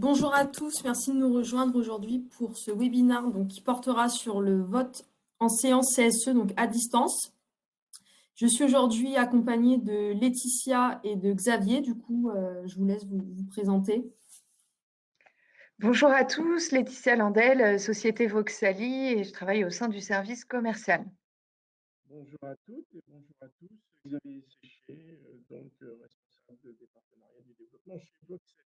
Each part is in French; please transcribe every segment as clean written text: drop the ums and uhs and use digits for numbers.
Bonjour à tous, merci de nous rejoindre aujourd'hui pour ce webinaire qui portera sur le vote en séance CSE, donc à distance. Je suis aujourd'hui accompagnée de Laetitia et de Xavier. Du coup, je vous laisse vous présenter. Bonjour à tous, Laetitia Landel, société Voxali, et je travaille au sein du service commercial. Bonjour à toutes et bonjour à tous. Xavier Séché, responsable des partenariats du développement chez Voxali.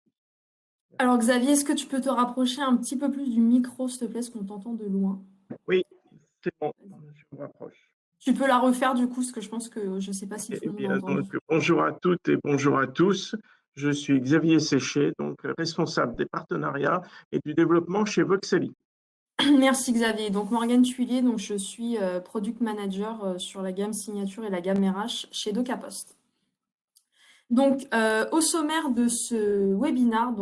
Alors Xavier, est-ce que tu peux te rapprocher un petit peu plus du micro, s'il te plaît, parce qu'on t'entend de loin? Oui, c'est bon, je me rapproche. Tu peux la refaire du coup, parce que je pense que je ne sais pas si tout Eh le monde a bien, entendu. bonjour à toutes et bonjour à tous. Je suis Xavier Séché, responsable des partenariats et du développement chez Voxali. Merci Xavier. Donc Morgane Tuillier, je suis Product Manager sur la gamme signature et la gamme RH chez DocaPost. Donc, au sommaire de ce webinaire,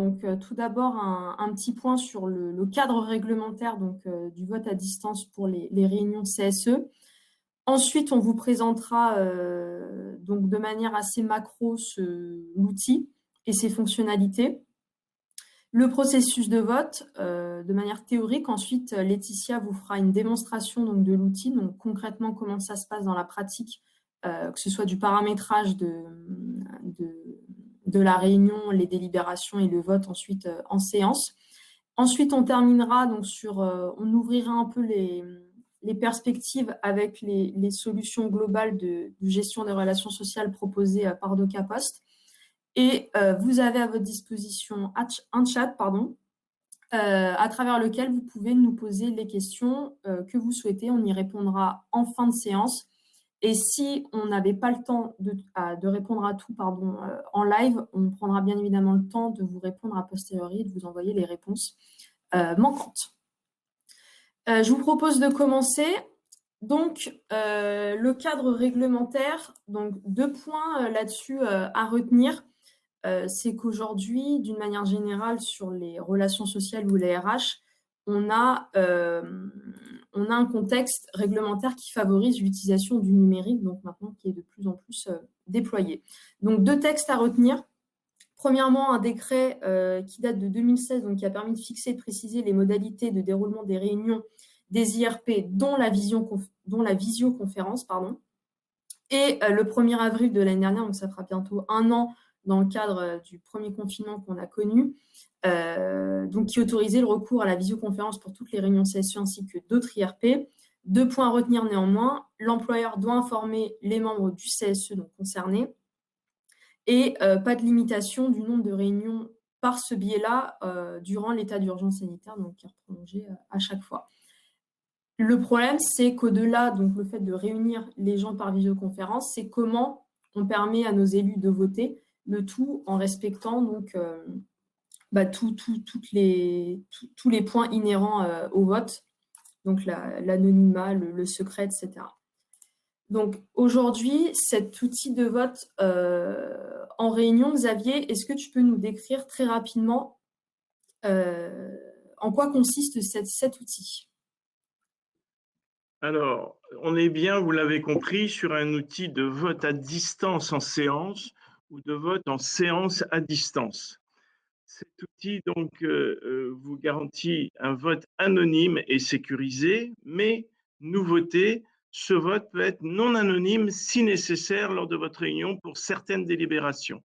tout d'abord un petit point sur le cadre réglementaire du vote à distance pour les réunions CSE. Ensuite, on vous présentera de manière assez macro l'outil et ses fonctionnalités. Le processus de vote, de manière théorique. Ensuite, Laetitia vous fera une démonstration de l'outil, donc concrètement comment ça se passe dans la pratique, que ce soit du paramétrage de la réunion, les délibérations et le vote ensuite en séance. Ensuite, on terminera on ouvrira un peu les perspectives avec les solutions globales de gestion des relations sociales proposées par DocaPost. Et vous avez à votre disposition un chat, à travers lequel vous pouvez nous poser les questions que vous souhaitez. On y répondra en fin de séance. Et si on n'avait pas le temps de répondre à tout en live, on prendra bien évidemment le temps de vous répondre a posteriori et de vous envoyer les réponses manquantes. Je vous propose de commencer. Donc, le cadre réglementaire, deux points là-dessus à retenir. C'est qu'aujourd'hui, d'une manière générale, sur les relations sociales ou les RH, on a un contexte réglementaire qui favorise l'utilisation du numérique, donc maintenant qui est de plus en plus déployé. Donc, deux textes à retenir. Premièrement, un décret qui date de 2016, qui a permis de fixer et de préciser les modalités de déroulement des réunions des IRP, dont la visioconférence. Et le 1er avril de l'année dernière, donc ça fera bientôt un an, dans le cadre du premier confinement qu'on a connu, qui autorisait le recours à la visioconférence pour toutes les réunions CSE ainsi que d'autres IRP. Deux points à retenir néanmoins. L'employeur doit informer les membres du CSE concernés et pas de limitation du nombre de réunions par ce biais-là durant l'état d'urgence sanitaire, qui est prolongé à chaque fois. Le problème, c'est qu'au-delà, le fait de réunir les gens par visioconférence, c'est comment on permet à nos élus de voter, le tout en respectant tous les points inhérents au vote, donc l'anonymat, le secret, etc. Donc aujourd'hui, cet outil de vote en réunion, Xavier, est-ce que tu peux nous décrire très rapidement en quoi consiste cet outil ? Alors, on est bien, vous l'avez compris, sur un outil de vote à distance en séance ou de vote en séance à distance. Cet outil vous garantit un vote anonyme et sécurisé, mais nouveauté, ce vote peut être non anonyme si nécessaire lors de votre réunion pour certaines délibérations.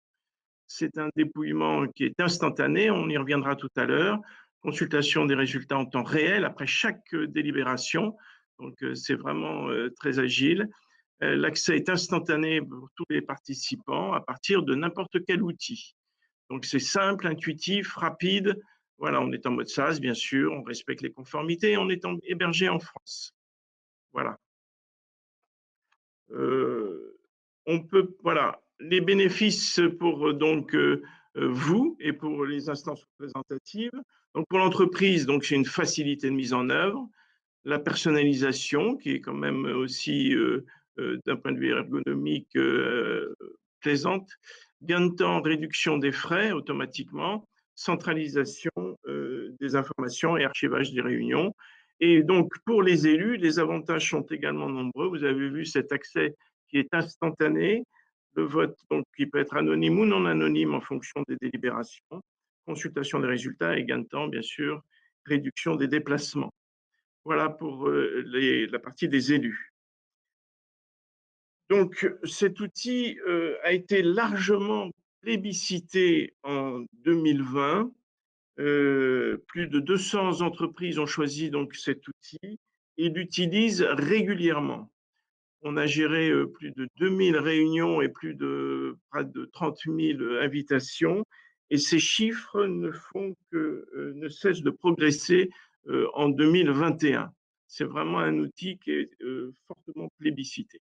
C'est un dépouillement qui est instantané, on y reviendra tout à l'heure. Consultation des résultats en temps réel après chaque délibération, c'est vraiment très agile. L'accès est instantané pour tous les participants à partir de n'importe quel outil. Donc c'est simple, intuitif, rapide. Voilà, on est en mode SaaS, bien sûr, on respecte les conformités, on est hébergé en France. Voilà. Voilà, les bénéfices pour vous et pour les instances représentatives. Donc pour l'entreprise, c'est une facilité de mise en œuvre, la personnalisation qui est quand même aussi d'un point de vue ergonomique plaisante, gain de temps, réduction des frais automatiquement, centralisation des informations et archivage des réunions. Et donc, pour les élus, les avantages sont également nombreux. Vous avez vu cet accès qui est instantané, le vote qui peut être anonyme ou non anonyme en fonction des délibérations, consultation des résultats et gain de temps, bien sûr, réduction des déplacements. Voilà pour la partie des élus. Donc, cet outil a été largement plébiscité en 2020. Plus de 200 entreprises ont choisi donc cet outil et l'utilisent régulièrement. On a géré plus de 2000 réunions et plus de près de 30 000 invitations. Et ces chiffres ne cessent de progresser en 2021. C'est vraiment un outil qui est fortement plébiscité.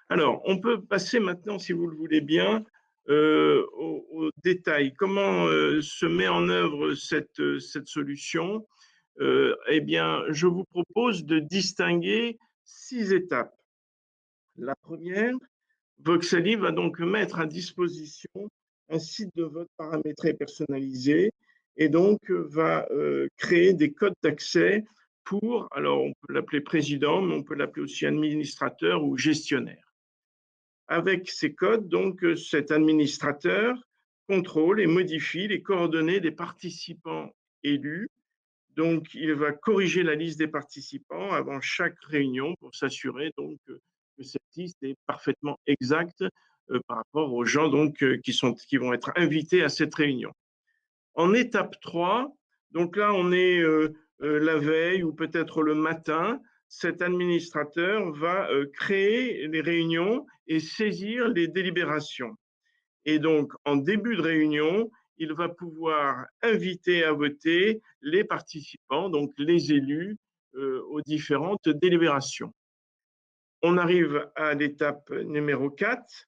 Alors, on peut passer maintenant, si vous le voulez bien, aux détails. Comment se met en œuvre cette solution? Eh bien, je vous propose de distinguer 6 étapes. La première, Voxely va donc mettre à disposition un site de vote paramétré et personnalisé et donc va créer des codes d'accès pour, alors on peut l'appeler président, mais on peut l'appeler aussi administrateur ou gestionnaire. Avec ces codes, donc, cet administrateur contrôle et modifie les coordonnées des participants élus. Donc, il va corriger la liste des participants avant chaque réunion pour s'assurer donc que cette liste est parfaitement exacte par rapport aux gens donc qui vont être invités à cette réunion. En étape 3, donc là, on est la veille ou peut-être le matin, cet administrateur va créer les réunions et saisir les délibérations. Et donc, en début de réunion, il va pouvoir inviter à voter les participants, donc les élus, aux différentes délibérations. On arrive à l'étape numéro 4,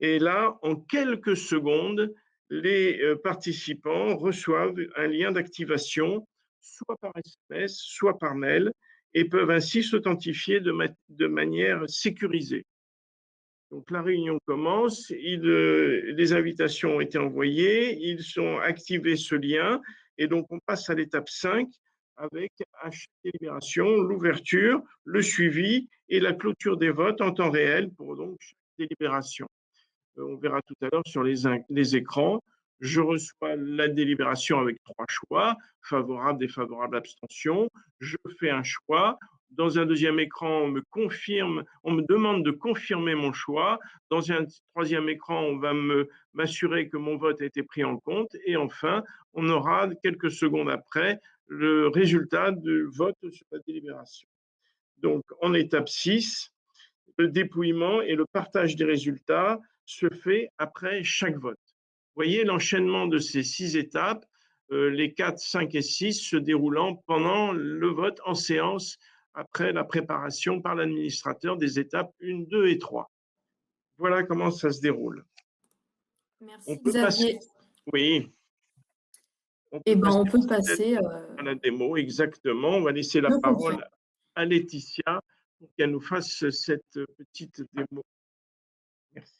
et là, en quelques secondes, les participants reçoivent un lien d'activation, soit par SMS, soit par mail, et peuvent ainsi s'authentifier de manière sécurisée. Donc la réunion commence, les invitations ont été envoyées, ils ont activé ce lien, et donc on passe à l'étape 5 avec à chaque délibération l'ouverture, le suivi et la clôture des votes en temps réel pour donc chaque délibération. On verra tout à l'heure sur les écrans. Je reçois la délibération avec 3 choix, favorable, défavorable, abstention. Je fais un choix. Dans un deuxième écran, on me demande de confirmer mon choix. Dans un troisième écran, on va m'assurer que mon vote a été pris en compte. Et enfin, on aura quelques secondes après le résultat du vote sur la délibération. Donc, en étape 6, le dépouillement et le partage des résultats se fait après chaque vote. Vous voyez l'enchaînement de ces 6 étapes, les 4, 5 et 6 se déroulant pendant le vote en séance après la préparation par l'administrateur des étapes 1, 2 et 3. Voilà comment ça se déroule. Merci Xavier. Oui. On peut passer à la démo, exactement. On va laisser la parole à Laetitia pour qu'elle nous fasse cette petite démo. Merci.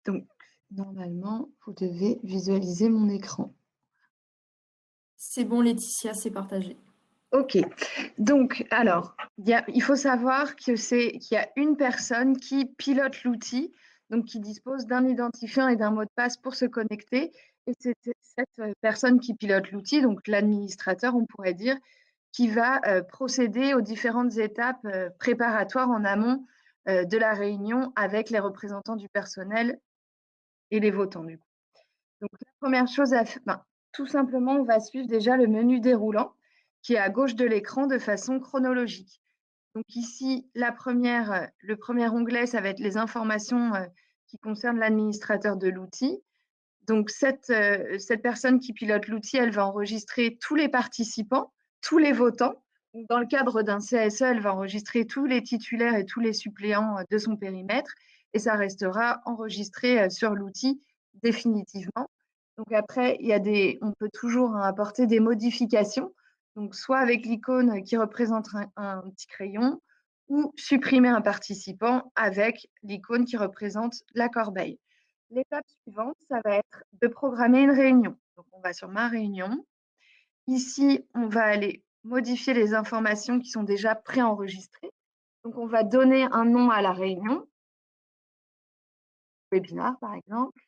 Donc, normalement, vous devez visualiser mon écran. C'est bon, Laetitia, c'est partagé. Ok. Donc, alors, il faut savoir qu'il y a une personne qui pilote l'outil, donc qui dispose d'un identifiant et d'un mot de passe pour se connecter. Et c'est cette personne qui pilote l'outil, donc l'administrateur, on pourrait dire, qui va procéder aux différentes étapes préparatoires en amont de la réunion avec les représentants du personnel et les votants, du coup. Donc, la première chose à faire, tout simplement, on va suivre déjà le menu déroulant qui est à gauche de l'écran de façon chronologique. Donc ici, le premier onglet, ça va être les informations qui concernent l'administrateur de l'outil. Donc cette personne qui pilote l'outil, elle va enregistrer tous les participants, tous les votants. Dans le cadre d'un CSE, elle va enregistrer tous les titulaires et tous les suppléants de son périmètre et ça restera enregistré sur l'outil définitivement. Donc après, on peut toujours apporter des modifications, donc soit avec l'icône qui représente un petit crayon ou supprimer un participant avec l'icône qui représente la corbeille. l'étape suivante, ça va être de programmer une réunion. Donc, on va sur ma réunion. Ici, on va aller modifier les informations qui sont déjà préenregistrées. Donc, on va donner un nom à la réunion, webinar par exemple.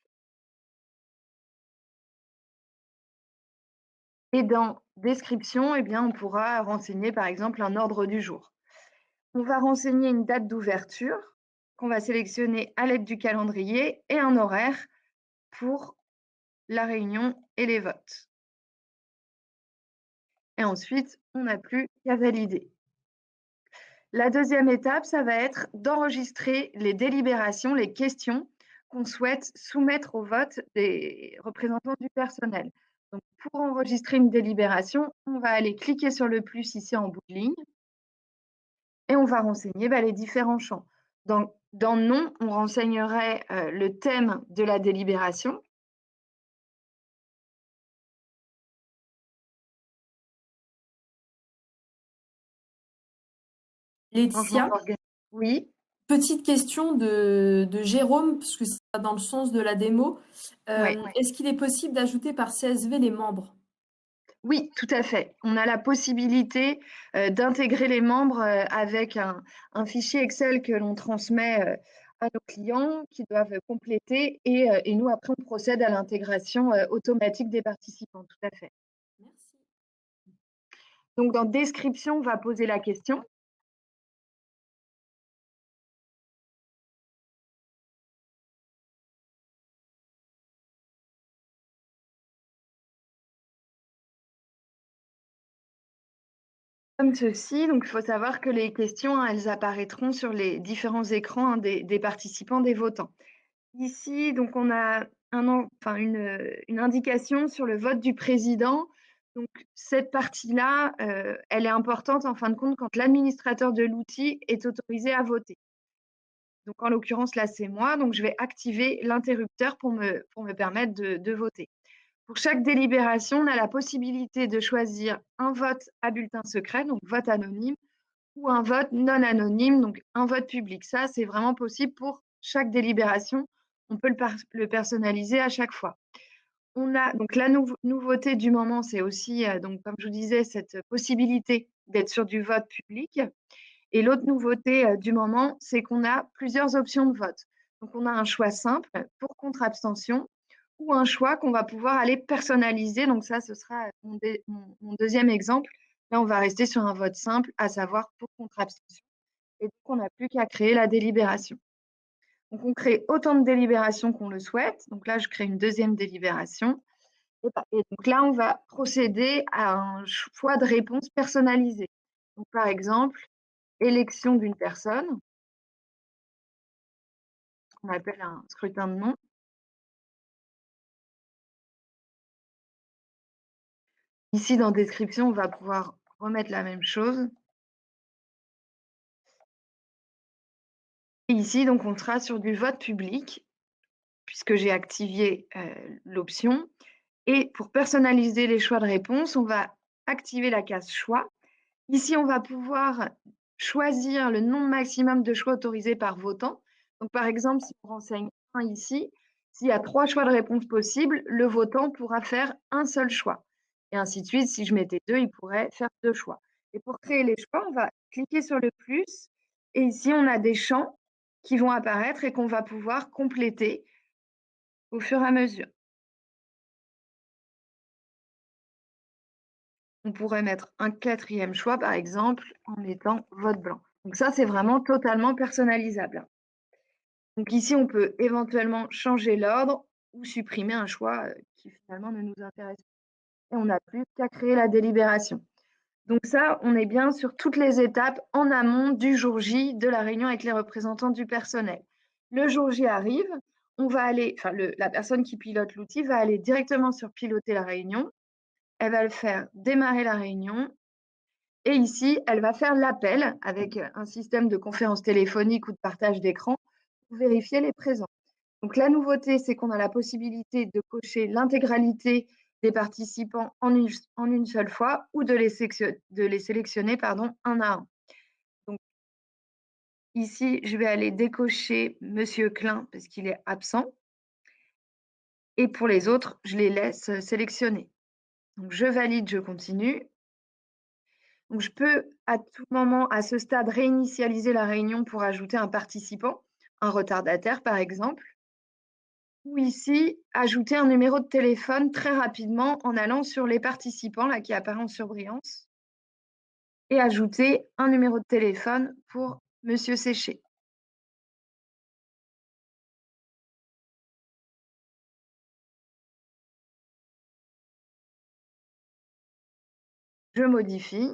Et dans description, eh bien, on pourra renseigner par exemple un ordre du jour. On va renseigner une date d'ouverture qu'on va sélectionner à l'aide du calendrier et un horaire pour la réunion et les votes. Et ensuite, on n'a plus qu'à valider. La deuxième étape, ça va être d'enregistrer les délibérations, les questions qu'on souhaite soumettre au vote des représentants du personnel. Donc, pour enregistrer une délibération, on va aller cliquer sur le plus ici en bout de ligne et on va renseigner les différents champs. Dans nom, on renseignerait le thème de la délibération. Laetitia, Oui. petite question de Jérôme, parce que ça va dans le sens de la démo. Ouais. Est-ce qu'il est possible d'ajouter par CSV les membres? Oui, tout à fait. On a la possibilité d'intégrer les membres avec un fichier Excel que l'on transmet à nos clients qui doivent compléter et nous, après, on procède à l'intégration automatique des participants. Tout à fait. Merci. Donc, dans description, on va poser la question. Comme ceci, donc il faut savoir que les questions, elles apparaîtront sur les différents écrans des participants, des votants. Ici, donc on a une indication sur le vote du président. Donc cette partie-là, elle est importante en fin de compte quand l'administrateur de l'outil est autorisé à voter. Donc en l'occurrence, là, c'est moi, donc je vais activer l'interrupteur pour me permettre de voter. Pour chaque délibération, on a la possibilité de choisir un vote à bulletin secret, donc vote anonyme, ou un vote non anonyme, donc un vote public. Ça, c'est vraiment possible pour chaque délibération. On peut le personnaliser à chaque fois. On a donc la nouveauté du moment, c'est aussi, donc, comme je vous disais, cette possibilité d'être sur du vote public. Et l'autre nouveauté du moment, c'est qu'on a plusieurs options de vote. Donc, on a un choix simple pour contre-abstention ou un choix qu'on va pouvoir aller personnaliser. Donc, ça, ce sera mon deuxième exemple. Là, on va rester sur un vote simple, à savoir pour contre-abstention. Et donc, on n'a plus qu'à créer la délibération. Donc, on crée autant de délibérations qu'on le souhaite. Donc là, je crée une deuxième délibération. Et donc là, on va procéder à un choix de réponse personnalisé. Donc, par exemple, élection d'une personne, qu'on appelle un scrutin de nom. Ici, dans description, on va pouvoir remettre la même chose. Et ici, donc, on sera sur du vote public, puisque j'ai activé l'option. Et pour personnaliser les choix de réponse, on va activer la case choix. Ici, on va pouvoir choisir le nombre maximum de choix autorisés par votant. Donc, par exemple, si on renseigne un ici, s'il y a 3 choix de réponse possibles, le votant pourra faire un seul choix. Et ainsi de suite, si je mettais 2, il pourrait faire 2 choix. Et pour créer les choix, on va cliquer sur le plus. Et ici, on a des champs qui vont apparaître et qu'on va pouvoir compléter au fur et à mesure. On pourrait mettre un 4e choix, par exemple, en mettant vote blanc. Donc ça, c'est vraiment totalement personnalisable. Donc ici, on peut éventuellement changer l'ordre ou supprimer un choix qui finalement ne nous intéresse pas. Et on n'a plus qu'à créer la délibération. Donc ça, on est bien sur toutes les étapes en amont du jour J de la réunion avec les représentants du personnel. Le jour J arrive, on va aller, la personne qui pilote l'outil va aller directement sur piloter la réunion. Elle va le faire démarrer la réunion. Et ici, elle va faire l'appel avec un système de conférence téléphonique ou de partage d'écran pour vérifier les présents. Donc la nouveauté, c'est qu'on a la possibilité de cocher l'intégralité des participants en une seule fois ou de les sélectionner un à un. Donc ici, je vais aller décocher Monsieur Klein parce qu'il est absent. et pour les autres, je les laisse sélectionner. Donc je valide, je continue. Donc je peux à tout moment, à ce stade, réinitialiser la réunion pour ajouter un participant, un retardataire par exemple, ou ici, ajouter un numéro de téléphone très rapidement en allant sur les participants, là qui apparaît en surbrillance, et ajouter un numéro de téléphone pour Monsieur Séché. Je modifie,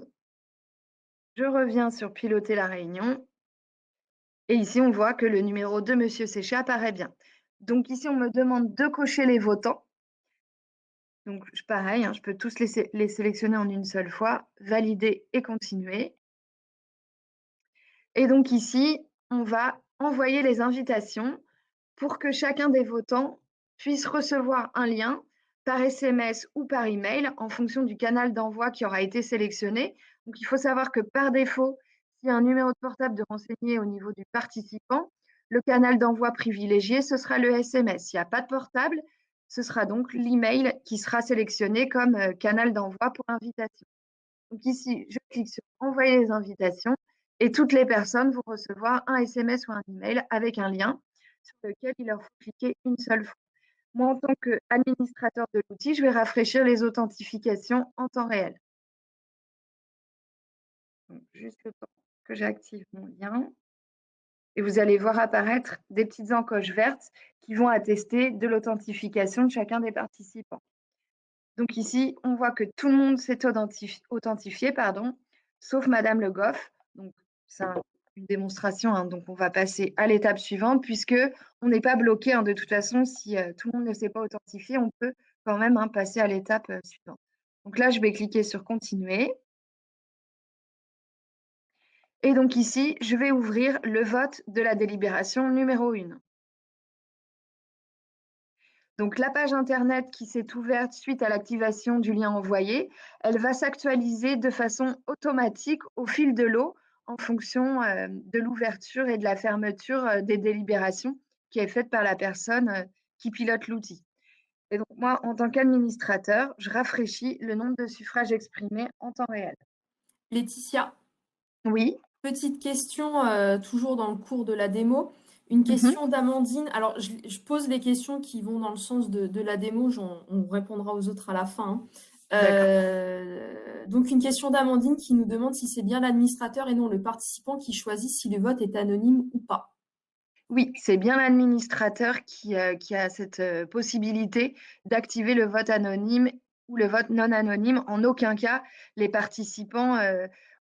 je reviens sur piloter la réunion, et ici on voit que le numéro de Monsieur Séché apparaît bien. Donc ici, on me demande de cocher les votants. Donc pareil, hein, je peux tous les sélectionner en une seule fois, valider et continuer. Et donc ici, on va envoyer les invitations pour que chacun des votants puisse recevoir un lien par SMS ou par email en fonction du canal d'envoi qui aura été sélectionné. Donc il faut savoir que par défaut, s'il y a un numéro de portable de renseigné au niveau du participant, le canal d'envoi privilégié, ce sera le SMS. S'il n'y a pas de portable, ce sera donc l'email qui sera sélectionné comme canal d'envoi pour invitation. Donc ici, je clique sur envoyer les invitations et toutes les personnes vont recevoir un SMS ou un email avec un lien sur lequel il leur faut cliquer une seule fois. Moi, en tant qu'administrateur de l'outil, je vais rafraîchir les authentifications en temps réel. Donc, juste le temps que j'active mon lien. Et vous allez voir apparaître des petites encoches vertes qui vont attester de l'authentification de chacun des participants. Donc ici, on voit que tout le monde s'est authentifié, sauf Madame Le Goff. Donc c'est une démonstration, hein, donc on va passer à l'étape suivante puisque on n'est pas bloqué, hein, de toute façon, si tout le monde ne s'est pas authentifié, on peut quand même, hein, passer à l'étape suivante. Donc là, je vais cliquer sur continuer. Et donc ici, je vais ouvrir le vote de la délibération numéro 1. Donc la page internet qui s'est ouverte suite à l'activation du lien envoyé, elle va s'actualiser de façon automatique au fil de l'eau en fonction de l'ouverture et de la fermeture des délibérations qui est faite par la personne qui pilote l'outil. Et donc moi, en tant qu'administrateur, je rafraîchis le nombre de suffrages exprimés en temps réel. Laetitia, Oui. petite question, toujours dans le cours de la démo. Une question d'Amandine. Alors, je pose les questions qui vont dans le sens de la démo. On répondra aux autres à la fin, hein. Donc, une question d'Amandine qui nous demande si c'est bien l'administrateur et non le participant qui choisit si le vote est anonyme ou pas. Oui, c'est bien l'administrateur qui a cette possibilité d'activer le vote anonyme ou le vote non anonyme. En aucun cas, les participants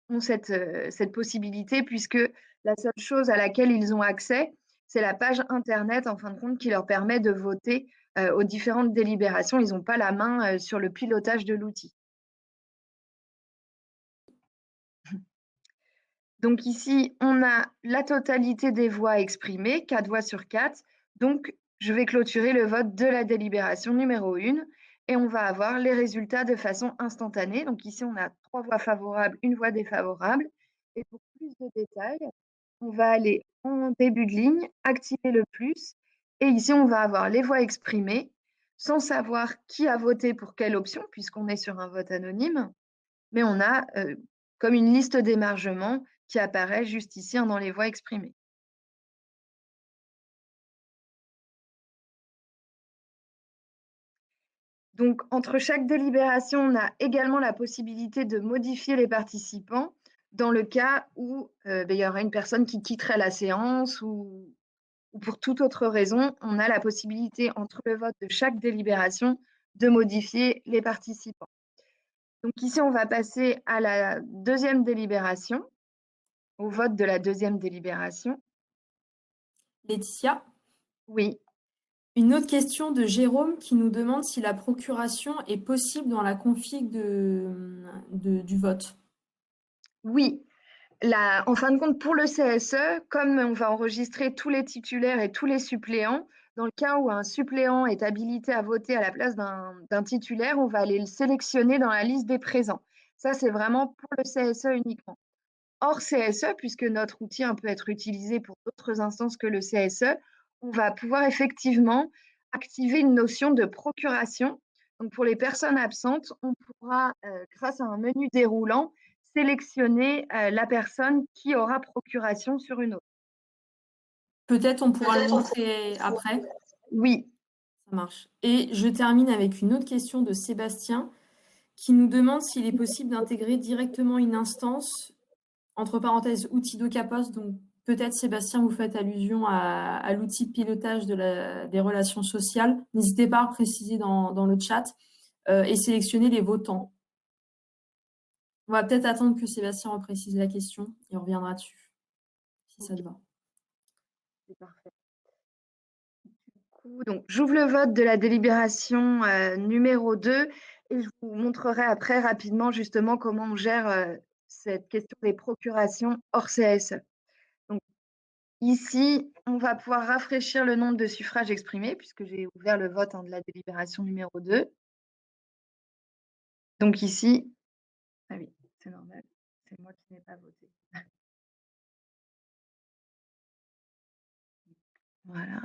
ont cette possibilité puisque la seule chose à laquelle ils ont accès, c'est la page internet, en fin de compte, qui leur permet de voter aux différentes délibérations. Ils n'ont pas la main sur le pilotage de l'outil. Donc ici, on a la totalité des voix exprimées, 4 voix sur 4. Donc, je vais clôturer le vote de la délibération numéro 1 et on va avoir les résultats de façon instantanée. Donc ici, on a 3 voix favorables, 1 voix défavorable. Et pour plus de détails, on va aller en début de ligne, activer le plus. Et ici, on va avoir les voix exprimées sans savoir qui a voté pour quelle option, puisqu'on est sur un vote anonyme. Mais on a comme une liste d'émargement qui apparaît juste ici, hein, dans les voix exprimées. Donc, entre chaque délibération, on a également la possibilité de modifier les participants dans le cas où il y aura une personne qui quitterait la séance ou pour toute autre raison, on a la possibilité, entre le vote de chaque délibération, de modifier les participants. Donc ici, on va passer à la deuxième délibération, au vote de la deuxième délibération. Laetitia, Oui. une autre question de Jérôme qui nous demande si la procuration est possible dans la config du vote. Oui. En fin de compte, pour le CSE, comme on va enregistrer tous les titulaires et tous les suppléants, dans le cas où un suppléant est habilité à voter à la place d'un titulaire, on va aller le sélectionner dans la liste des présents. Ça, c'est vraiment pour le CSE uniquement. Hors CSE, puisque notre outil peut être utilisé pour d'autres instances que le CSE, on va pouvoir effectivement activer une notion de procuration. Donc, pour les personnes absentes, on pourra, grâce à un menu déroulant, sélectionner la personne qui aura procuration sur une autre. Peut-être on pourra le montrer après? Oui, Ça marche. Et je termine avec une autre question de Sébastien qui nous demande s'il est possible d'intégrer directement une instance, entre parenthèses, outil d'Ocapos. Donc, peut-être, Sébastien, vous faites allusion à l'outil de pilotage des relations sociales. N'hésitez pas à préciser dans le chat et sélectionner les votants. On va peut-être attendre que Sébastien reprécise la question et on reviendra dessus, si ça te va. c'est parfait. Donc, j'ouvre le vote de la délibération numéro 2 et je vous montrerai après rapidement justement comment on gère cette question des procurations hors CSE. Donc, ici, on va pouvoir rafraîchir le nombre de suffrages exprimés puisque j'ai ouvert le vote de la délibération numéro 2. Donc ici, ah oui, c'est normal, c'est moi qui n'ai pas voté. Voilà.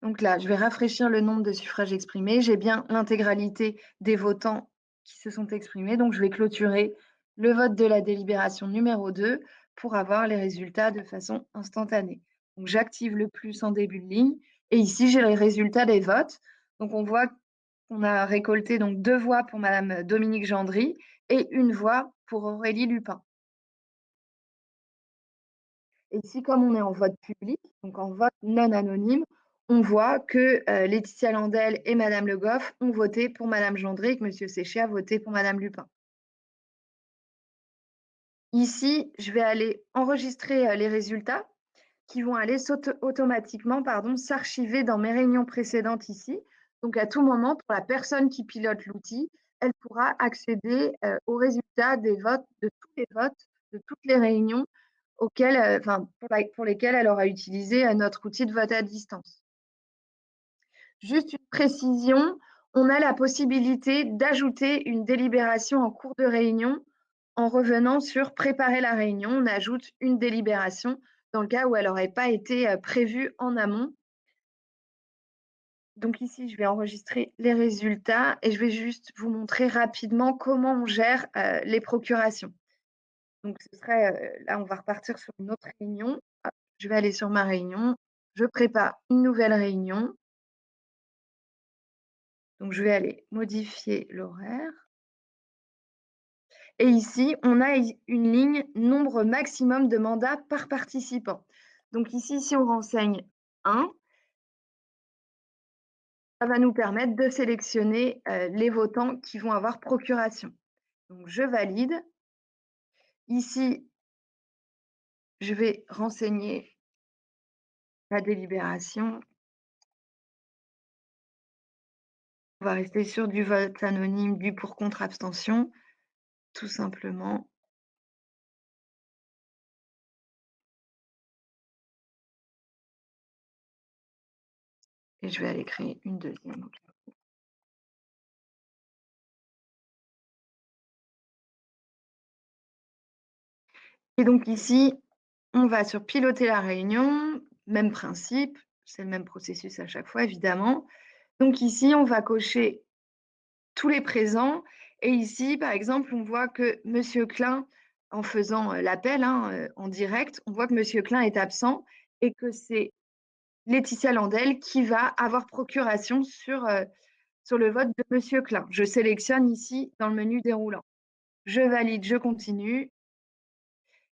Donc là, je vais rafraîchir le nombre de suffrages exprimés. J'ai bien l'intégralité des votants qui se sont exprimés. Donc, je vais clôturer le vote de la délibération numéro 2 pour avoir les résultats de façon instantanée. Donc, j'active le plus en début de ligne. Et ici, j'ai les résultats des votes. Donc, on voit qu'on a récolté donc 2 voix pour Madame Dominique Gendry et 1 voix pour Aurélie Lupin. Et ici, comme on est en vote public, donc en vote non anonyme, on voit que Laetitia Landel et Madame Le Goff ont voté pour Madame Gendry et que Monsieur Séché a voté pour Madame Lupin. Ici, je vais aller enregistrer les résultats qui vont aller automatiquement s'archiver dans mes réunions précédentes ici. Donc, à tout moment, pour la personne qui pilote l'outil, elle pourra accéder aux résultats des votes, de tous les votes, de toutes les réunions auxquelles, pour lesquelles elle aura utilisé notre outil de vote à distance. Juste une précision, on a la possibilité d'ajouter une délibération en cours de réunion en revenant sur préparer la réunion. On ajoute une délibération dans le cas où elle n'aurait pas été prévue en amont. Donc ici, je vais enregistrer les résultats et je vais juste vous montrer rapidement comment on gère les procurations. Donc ce serait, là, on va repartir sur une autre réunion. Hop, je vais aller sur ma réunion. Je prépare une nouvelle réunion. Donc je vais aller modifier l'horaire. Et ici, on a une ligne nombre maximum de mandats par participant. Donc ici, si on renseigne 1, ça va nous permettre de sélectionner les votants qui vont avoir procuration. Donc je valide. Ici, je vais renseigner la délibération. On va rester sur du vote anonyme, du pour contre abstention, tout simplement. Et je vais aller créer une deuxième. Et donc ici, on va sur piloter la réunion, même principe, c'est le même processus à chaque fois, évidemment. Donc ici, on va cocher tous les présents. Et ici, par exemple, on voit que Monsieur Klein, en faisant l'appel en direct, on voit que Monsieur Klein est absent et que c'est Laetitia Landel qui va avoir procuration sur le vote de Monsieur Klein. Je sélectionne ici dans le menu déroulant. Je valide, je continue.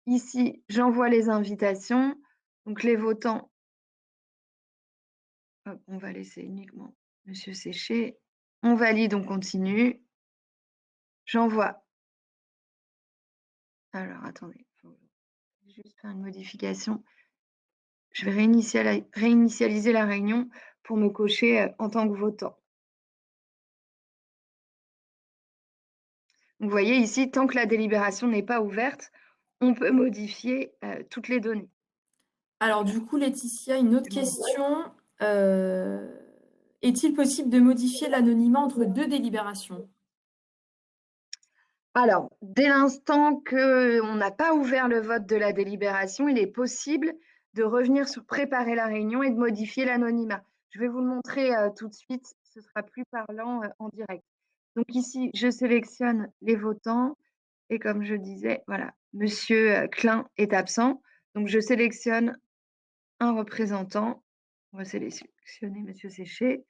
Ici, j'envoie les invitations. Donc, les votants, hop, on va laisser uniquement Monsieur Séché. On valide, on continue. J'envoie. Alors, attendez, je vais juste faire une modification. Je vais réinitialiser la réunion pour me cocher en tant que votant. Vous voyez ici, tant que la délibération n'est pas ouverte, on peut modifier toutes les données. Alors du coup, Laetitia, une autre question. Est-il possible de modifier l'anonymat entre 2 délibérations? Alors, dès l'instant qu'on n'a pas ouvert le vote de la délibération, il est possible de revenir sur préparer la réunion et de modifier l'anonymat. Je vais vous le montrer tout de suite, ce sera plus parlant en direct. Donc ici, je sélectionne les votants et comme je disais, voilà, Monsieur Klein est absent. Donc je sélectionne un représentant. On va sélectionner Monsieur Séché.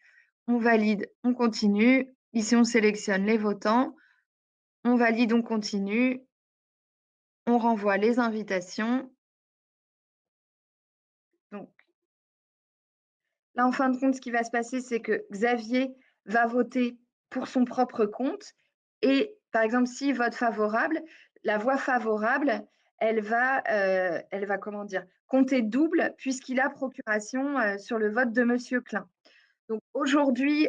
On valide, on continue. Ici, on sélectionne les votants. On valide, on continue. On renvoie les invitations. Donc là, en fin de compte, ce qui va se passer, c'est que Xavier va voter pour son propre compte. Et par exemple, s'il vote favorable, la voix favorable, elle va comment dire, compter double puisqu'il a procuration sur le vote de Monsieur Klein. Donc aujourd'hui,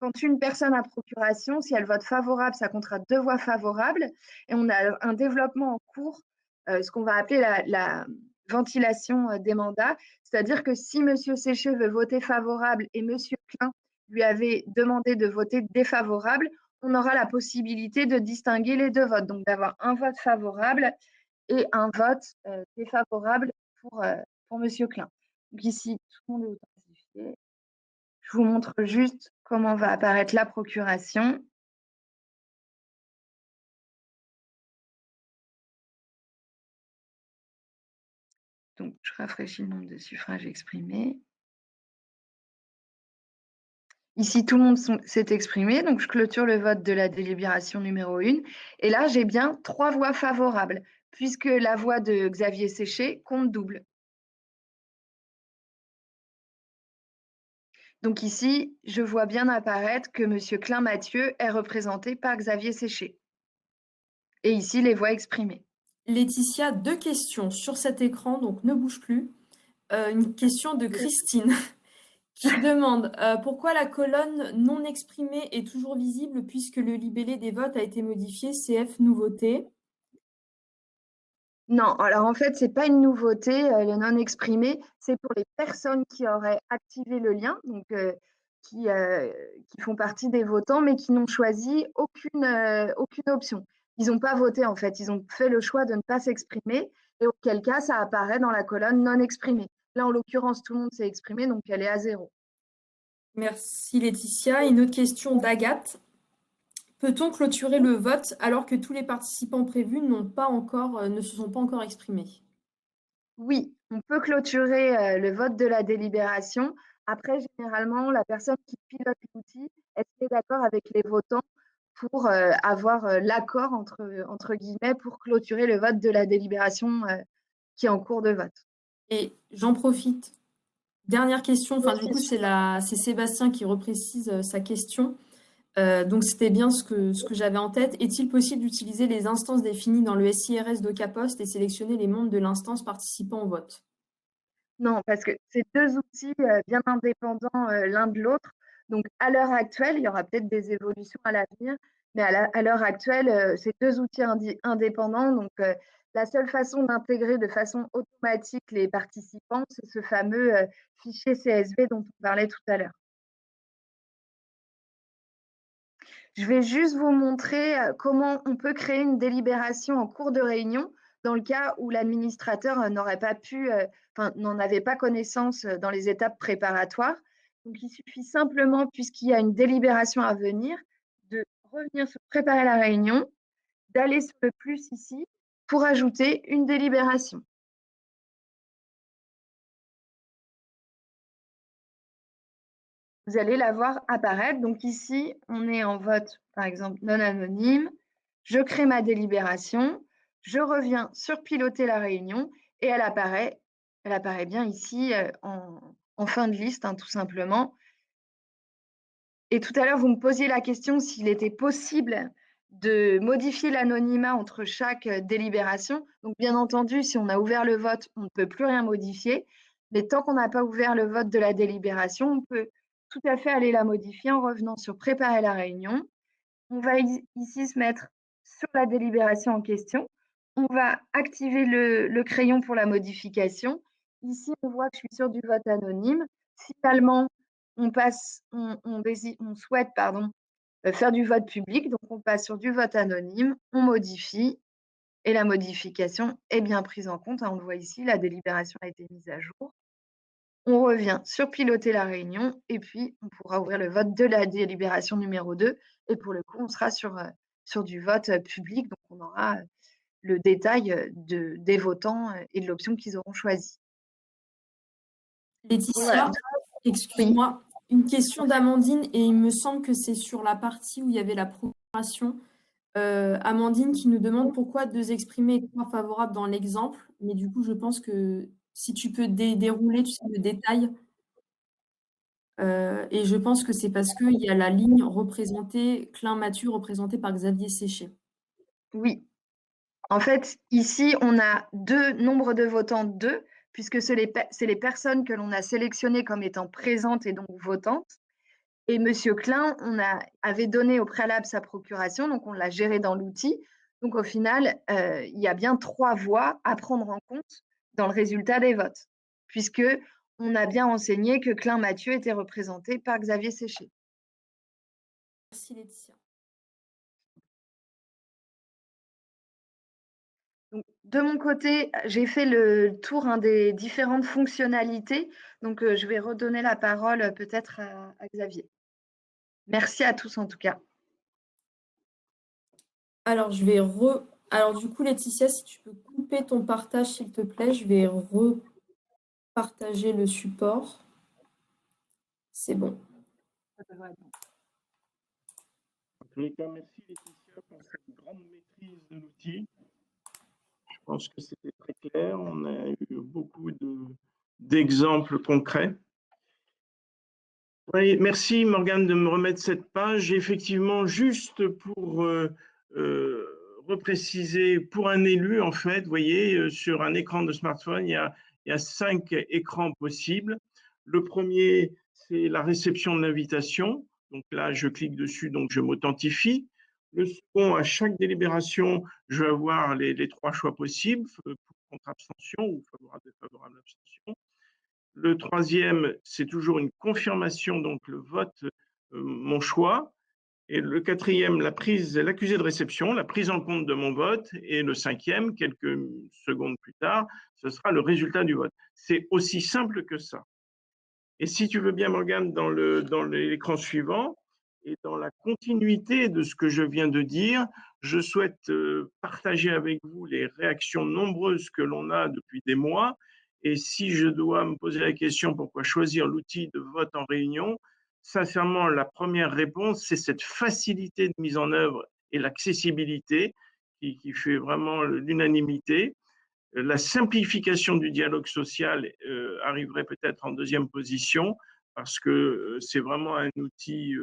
quand une personne a procuration, si elle vote favorable, ça comptera 2 voix favorables. Et on a un développement en cours, ce qu'on va appeler la ventilation des mandats. C'est-à-dire que si Monsieur Séché veut voter favorable et Monsieur Klein lui avait demandé de voter défavorable, on aura la possibilité de distinguer les 2 votes, donc d'avoir un vote favorable et un vote défavorable pour Monsieur Klein. Donc ici, tout le monde est authentifié. Je vous montre juste comment va apparaître la procuration. Donc, je rafraîchis le nombre de suffrages exprimés. Ici, tout le monde s'est exprimé, donc je clôture le vote de la délibération numéro 1. Et là, j'ai bien 3 voix favorables, puisque la voix de Xavier Séché compte double. Donc ici, je vois bien apparaître que M. Klein Mathieu est représenté par Xavier Séché. Et ici, les voix exprimées. Laetitia, 2 questions sur cet écran, donc ne bouge plus. Une question de Christine qui demande pourquoi la colonne non exprimée est toujours visible puisque le libellé des votes a été modifié, CF nouveauté. Non, alors en fait, ce n'est pas une nouveauté, le non exprimé, c'est pour les personnes qui auraient activé le lien, donc qui font partie des votants, mais qui n'ont choisi aucune option. Ils n'ont pas voté en fait, ils ont fait le choix de ne pas s'exprimer, et auquel cas ça apparaît dans la colonne non exprimée. Là, en l'occurrence, tout le monde s'est exprimé, donc elle est à 0. Merci Laetitia. Une autre question d'Agathe. Peut-on clôturer le vote alors que tous les participants prévus ne se sont pas encore exprimés? Oui, on peut clôturer le vote de la délibération. Après, généralement, la personne qui pilote l'outil est d'accord avec les votants pour avoir l'accord, entre guillemets, pour clôturer le vote de la délibération qui est en cours de vote. Et j'en profite. Dernière question, enfin du coup c'est Sébastien qui reprécise sa question. Donc c'était bien ce que j'avais en tête. Est-il possible d'utiliser les instances définies dans le SIRS d'Ocapost et sélectionner les membres de l'instance participant au vote? Non, parce que c'est 2 outils bien indépendants l'un de l'autre. Donc, à l'heure actuelle, il y aura peut-être des évolutions à l'avenir, mais à l'heure actuelle, c'est 2 outils indépendants. Donc, la seule façon d'intégrer de façon automatique les participants, c'est ce fameux fichier CSV dont on parlait tout à l'heure. Je vais juste vous montrer comment on peut créer une délibération en cours de réunion dans le cas où l'administrateur n'aurait pas pu, n'en avait pas connaissance dans les étapes préparatoires. Donc, il suffit simplement, puisqu'il y a une délibération à venir, de revenir sur préparer la réunion, d'aller sur le plus ici pour ajouter une délibération. Vous allez la voir apparaître. Donc ici, on est en vote, par exemple, non anonyme. Je crée ma délibération. Je reviens sur piloter la réunion et elle apparaît bien ici en fin de liste, tout simplement. Et tout à l'heure, vous me posiez la question s'il était possible de modifier l'anonymat entre chaque délibération. Donc, bien entendu, si on a ouvert le vote, on ne peut plus rien modifier. Mais tant qu'on n'a pas ouvert le vote de la délibération, on peut tout à fait aller la modifier en revenant sur préparer la réunion. On va ici se mettre sur la délibération en question. On va activer le crayon pour la modification. Ici, on voit que je suis sur du vote anonyme. Finalement, on souhaite faire du vote public. Donc, on passe sur du vote anonyme, on modifie et la modification est bien prise en compte. On le voit ici, la délibération a été mise à jour. On revient sur piloter la réunion et puis on pourra ouvrir le vote de la délibération numéro 2. Et pour le coup, on sera sur du vote public, donc on aura le détail des votants et de l'option qu'ils auront choisie. Voilà. Laetitia, excuse-moi, une question d'Amandine, et il me semble que c'est sur la partie où il y avait la procuration. Amandine qui nous demande pourquoi 2 exprimés et 3 favorables dans l'exemple, mais du coup, je pense que si tu peux dérouler, tu sais, le détail. Et je pense que c'est parce qu'il y a la ligne représentée, Klein-Mathieu, représentée par Xavier Séché. Oui. En fait, ici, on a nombre de votants 2, puisque c'est les personnes que l'on a sélectionnées comme étant présentes et donc votantes. Et Monsieur Klein, avait donné au préalable sa procuration, donc on l'a géré dans l'outil. Donc au final, il y a bien 3 voix à prendre en compte dans le résultat des votes, puisque on a bien renseigné que Klein-Mathieu était représenté par Xavier Séché. Merci Laetitia. Donc, de mon côté, j'ai fait le tour des différentes fonctionnalités. Donc, je vais redonner la parole peut-être à Xavier. Merci à tous en tout cas. Alors, Alors, du coup, Laetitia, si tu peux couper ton partage, s'il te plaît, je vais repartager le support. C'est bon. En tous les cas, merci Laetitia pour cette grande maîtrise de l'outil. Je pense que c'était très clair. On a eu beaucoup d'exemples concrets. Oui, merci Morgane de me remettre cette page. Effectivement, juste pour repréciser, pour un élu, en fait, vous voyez, sur un écran de smartphone, il y a 5 écrans possibles. Le premier, c'est la réception de l'invitation. Donc là, je clique dessus, donc je m'authentifie. Le second, à chaque délibération, je vais avoir les 3 choix possibles, pour contre abstention ou favorable, défavorable, abstention. Le troisième, c'est toujours une confirmation, donc le vote, mon choix. Et le quatrième, l'accusé de réception, la prise en compte de mon vote. Et le cinquième, quelques secondes plus tard, ce sera le résultat du vote. C'est aussi simple que ça. Et si tu veux bien, Morgane, dans l'écran suivant, et dans la continuité de ce que je viens de dire, je souhaite partager avec vous les réactions nombreuses que l'on a depuis des mois. Et si je dois me poser la question pourquoi choisir l'outil de vote en réunion, sincèrement, la première réponse, c'est cette facilité de mise en œuvre et l'accessibilité qui fait vraiment l'unanimité. La simplification du dialogue social arriverait peut-être en deuxième position parce que c'est vraiment un outil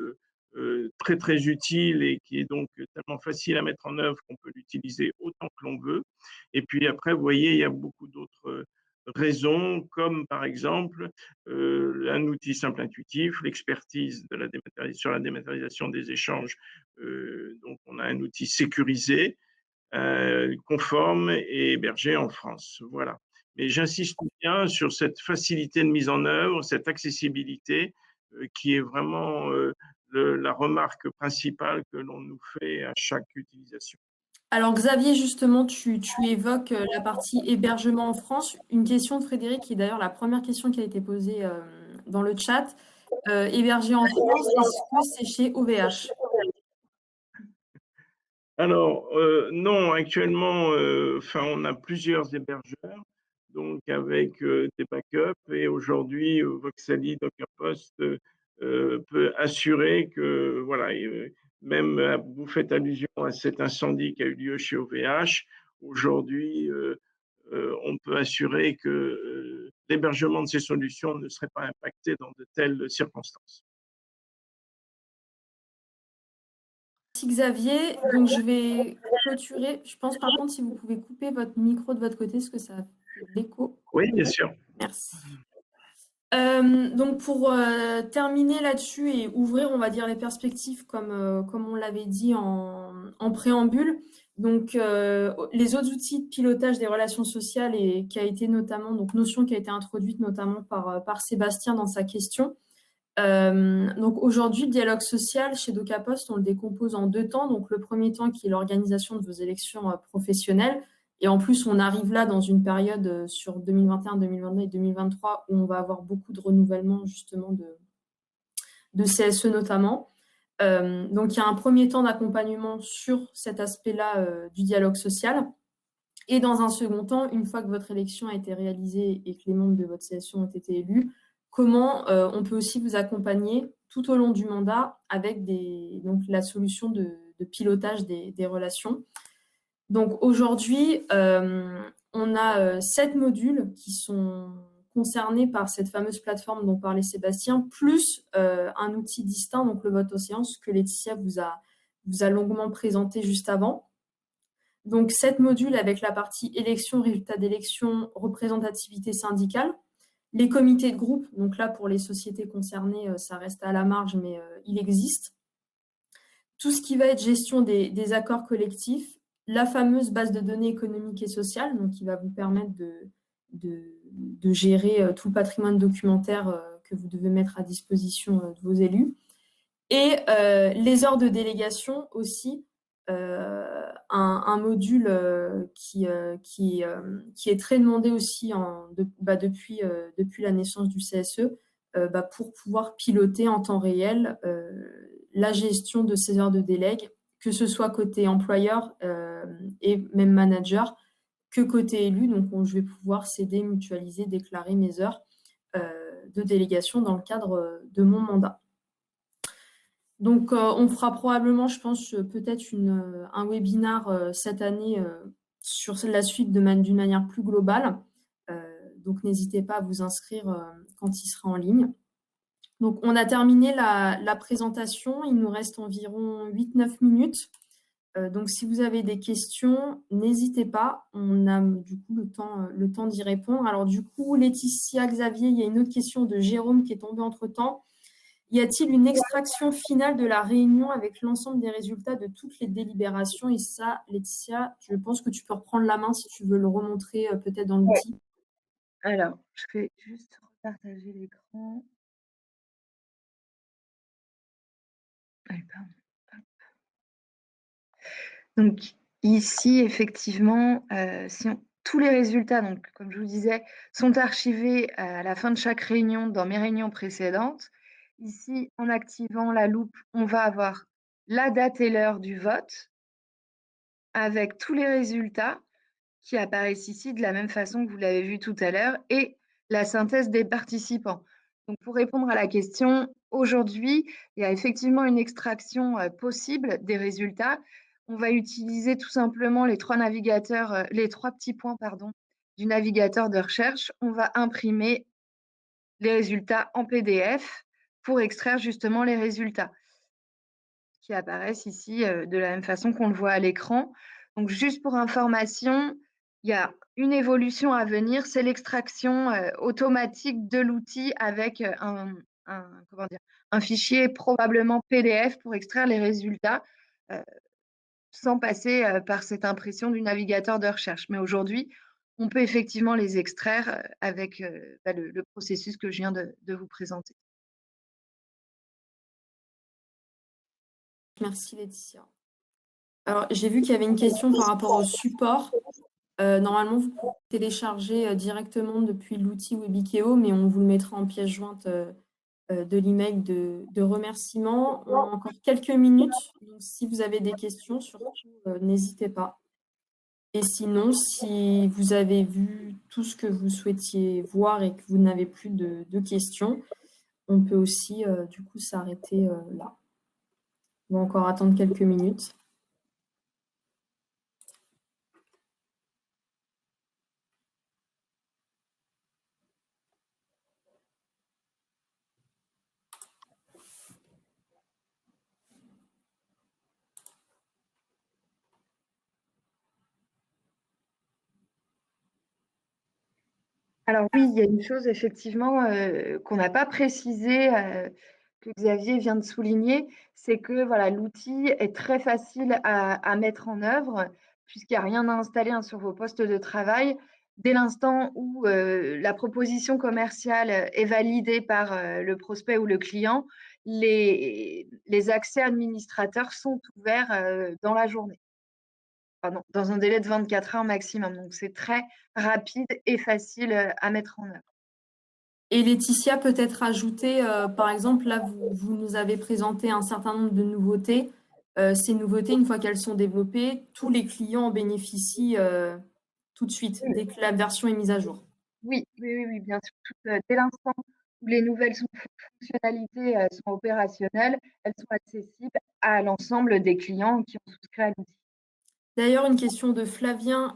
très très utile et qui est donc tellement facile à mettre en œuvre qu'on peut l'utiliser autant que l'on veut. Et puis après, vous voyez, il y a beaucoup d'autres raisons, comme par exemple un outil simple intuitif, l'expertise sur la dématérialisation des échanges. Donc on a un outil sécurisé, conforme et hébergé en France. Voilà. Mais j'insiste bien sur cette facilité de mise en œuvre, cette accessibilité qui est vraiment la remarque principale que l'on nous fait à chaque utilisation. Alors Xavier, justement, tu évoques la partie hébergement en France. Une question de Frédéric, qui est d'ailleurs la première question qui a été posée dans le chat. Héberger en France, est-ce que c'est chez OVH? Alors, non, actuellement, on a plusieurs hébergeurs, donc avec des backups. Et aujourd'hui, Voxali, DockerPost peut assurer que, voilà, même vous faites allusion à cet incendie qui a eu lieu chez OVH. Aujourd'hui, on peut assurer que l'hébergement de ces solutions ne serait pas impacté dans de telles circonstances. Merci Xavier. Donc je vais clôturer. Je pense par contre si vous pouvez couper votre micro de votre côté, parce que ça fait de l'écho. Oui, bien sûr. Merci. Donc pour terminer là-dessus et ouvrir, on va dire, les perspectives comme on l'avait dit en préambule. Donc les autres outils de pilotage des relations sociales et qui a été notamment, donc notion qui a été introduite notamment par Sébastien dans sa question. Donc aujourd'hui, le dialogue social chez DockerPost, on le décompose en 2 temps. Donc le premier temps qui est l'organisation de vos élections professionnelles. Et en plus, on arrive là dans une période sur 2021, 2022 et 2023 où on va avoir beaucoup de renouvellement justement de CSE notamment. Donc, il y a un premier temps d'accompagnement sur cet aspect-là du dialogue social. Et dans un second temps, une fois que votre élection a été réalisée et que les membres de votre CSE ont été élus, comment on peut aussi vous accompagner tout au long du mandat avec donc la solution de pilotage des relations. Donc aujourd'hui, on a 7 modules qui sont concernés par cette fameuse plateforme dont parlait Sébastien, plus un outil distinct, donc le vote aux séances, que Laetitia vous a longuement présenté juste avant. Donc 7 modules avec la partie élection, résultats d'élection, représentativité syndicale, les comités de groupe, donc là pour les sociétés concernées, ça reste à la marge, mais il existe. Tout ce qui va être gestion des accords collectifs, la fameuse base de données économiques et sociales, donc qui va vous permettre de gérer tout le patrimoine documentaire que vous devez mettre à disposition de vos élus. Et les heures de délégation aussi, un module qui est très demandé aussi depuis la naissance du CSE, pour pouvoir piloter en temps réel la gestion de ces heures de délègue, que ce soit côté employeur et même manager, que côté élu. Donc, je vais pouvoir céder, mutualiser, déclarer mes heures de délégation dans le cadre de mon mandat. Donc, on fera probablement, je pense, peut-être un webinar cette année sur la suite d'une manière plus globale. Donc, n'hésitez pas à vous inscrire quand il sera en ligne. Donc, on a terminé la présentation. Il nous reste environ 8-9 minutes. Donc, si vous avez des questions, n'hésitez pas. On a du coup le temps d'y répondre. Alors, du coup, Laetitia, Xavier, il y a une autre question de Jérôme qui est tombée entre-temps. Y a-t-il une extraction finale de la réunion avec l'ensemble des résultats de toutes les délibérations? Et ça, Laetitia, je pense que tu peux reprendre la main si tu veux le remontrer peut-être dans l'outil. Ouais. Alors, je vais juste repartager l'écran. Allez, pardon. Donc ici, effectivement, tous les résultats, donc, comme je vous disais, sont archivés à la fin de chaque réunion dans mes réunions précédentes. Ici, en activant la loupe, on va avoir la date et l'heure du vote avec tous les résultats qui apparaissent ici de la même façon que vous l'avez vu tout à l'heure et la synthèse des participants. Donc, pour répondre à la question, aujourd'hui, il y a effectivement une extraction possible des résultats. On va utiliser tout simplement les trois petits points du navigateur de recherche. On va imprimer les résultats en PDF pour extraire justement les résultats qui apparaissent ici de la même façon qu'on le voit à l'écran. Donc, juste pour information, il y a une évolution à venir, c'est l'extraction automatique de l'outil avec un fichier probablement PDF pour extraire les résultats sans passer par cette impression du navigateur de recherche. Mais aujourd'hui, on peut effectivement les extraire avec le processus que je viens de vous présenter. Merci Laetitia. Alors, j'ai vu qu'il y avait une question par rapport au support. Normalement, vous pouvez télécharger directement depuis l'outil Webikeo, mais on vous le mettra en pièce jointe de l'email de remerciement. On a encore quelques minutes, donc si vous avez des questions, surtout, n'hésitez pas. Et sinon, si vous avez vu tout ce que vous souhaitiez voir et que vous n'avez plus de questions, on peut aussi du coup s'arrêter là. On va encore attendre quelques minutes. Alors oui, il y a une chose effectivement qu'on n'a pas précisé, que Xavier vient de souligner, c'est que voilà, l'outil est très facile à mettre en œuvre puisqu'il n'y a rien à installer sur vos postes de travail. Dès l'instant où la proposition commerciale est validée par le prospect ou le client, les accès administrateurs sont ouverts dans la journée. dans un délai de 24 heures maximum. Donc, c'est très rapide et facile à mettre en œuvre. Et Laetitia, peut-être ajouter, par exemple, là, vous nous avez présenté un certain nombre de nouveautés. Ces nouveautés, une fois qu'elles sont développées, tous les clients en bénéficient tout de suite, Oui, dès que la version est mise à jour. oui, bien sûr. Dès l'instant où les nouvelles fonctionnalités sont opérationnelles, elles sont accessibles à l'ensemble des clients qui ont souscrit à l'outil. D'ailleurs, une question de Flavien.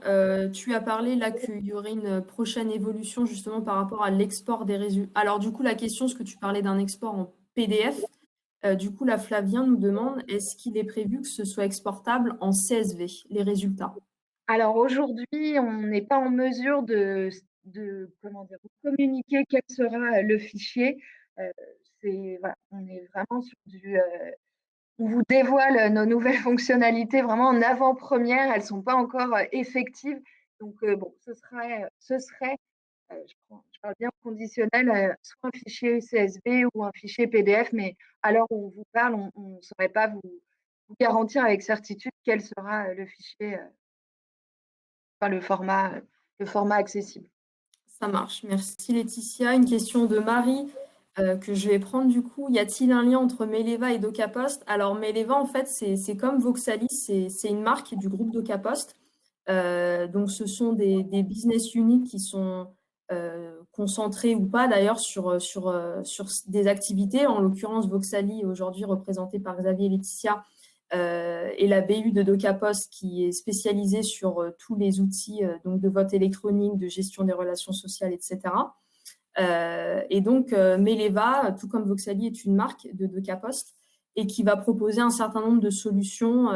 Tu as parlé là qu'il y aurait une prochaine évolution justement par rapport à l'export des résultats. Alors du coup, la question, est-ce que tu parlais d'un export en PDF? Du coup, là, Flavien nous demande, est-ce qu'il est prévu que ce soit exportable en CSV, les résultats? Alors aujourd'hui, on n'est pas en mesure de comment dire, de communiquer quel sera le fichier. Voilà, on est vraiment sur on vous dévoile nos nouvelles fonctionnalités vraiment en avant-première. Elles ne sont pas encore effectives. Donc bon, ce serait je parle bien au conditionnel, soit un fichier CSV ou un fichier PDF, mais à l'heure où on vous parle, on ne saurait pas vous garantir avec certitude quel sera le fichier, enfin le format accessible. Ça marche. Merci Laetitia. Une question de Marie que je vais prendre du coup. Y a-t-il un lien entre Meleva et DocaPost? Alors Meleva, en fait, c'est comme Voxalis, c'est une marque du groupe DocaPost. Donc ce sont des business units qui sont concentrés ou pas d'ailleurs sur des activités. En l'occurrence, Voxalis, aujourd'hui représenté par Xavier et Laetitia, et la BU de DocaPost qui est spécialisée sur tous les outils donc de vote électronique, de gestion des relations sociales, etc. Et donc, Meleva, tout comme Voxalis, est une marque de DocaPost et qui va proposer un certain nombre de solutions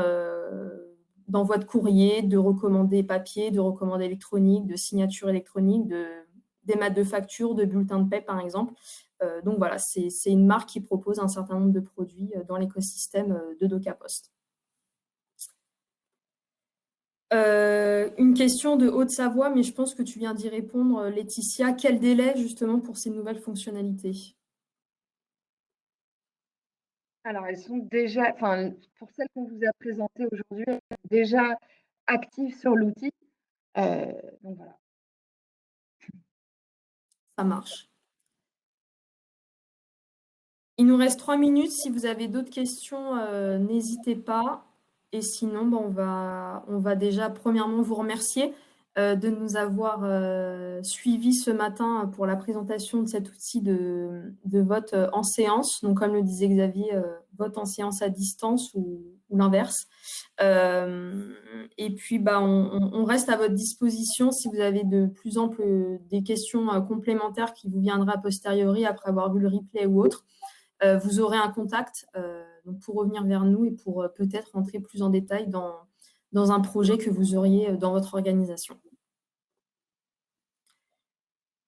d'envoi de courrier, de recommandés papier, de recommandés électroniques, de signature électronique, d'émat de factures, de bulletins de paie, par exemple. Donc voilà, c'est une marque qui propose un certain nombre de produits dans l'écosystème de DocaPost. Une question de Haute-Savoie, mais je pense que tu viens d'y répondre, Laetitia. Quel délai justement pour ces nouvelles fonctionnalités? Alors elles sont déjà, enfin pour celles qu'on vous a présentées aujourd'hui, elles sont déjà actives sur l'outil. Donc voilà. Ça marche. Il nous reste 3 minutes. Si vous avez d'autres questions, n'hésitez pas. Et sinon, on va déjà premièrement vous remercier de nous avoir suivis ce matin pour la présentation de cet outil de vote en séance. Donc, comme le disait Xavier, vote en séance à distance ou l'inverse. Et puis, on reste à votre disposition si vous avez de plus amples des questions complémentaires qui vous viendraient a posteriori après avoir vu le replay ou autre. Vous aurez un contact donc pour revenir vers nous et pour peut-être rentrer plus en détail dans un projet que vous auriez dans votre organisation.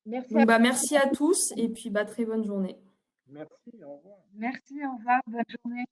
Merci à tous et puis très bonne journée. Merci, au revoir. Merci, au revoir, bonne journée.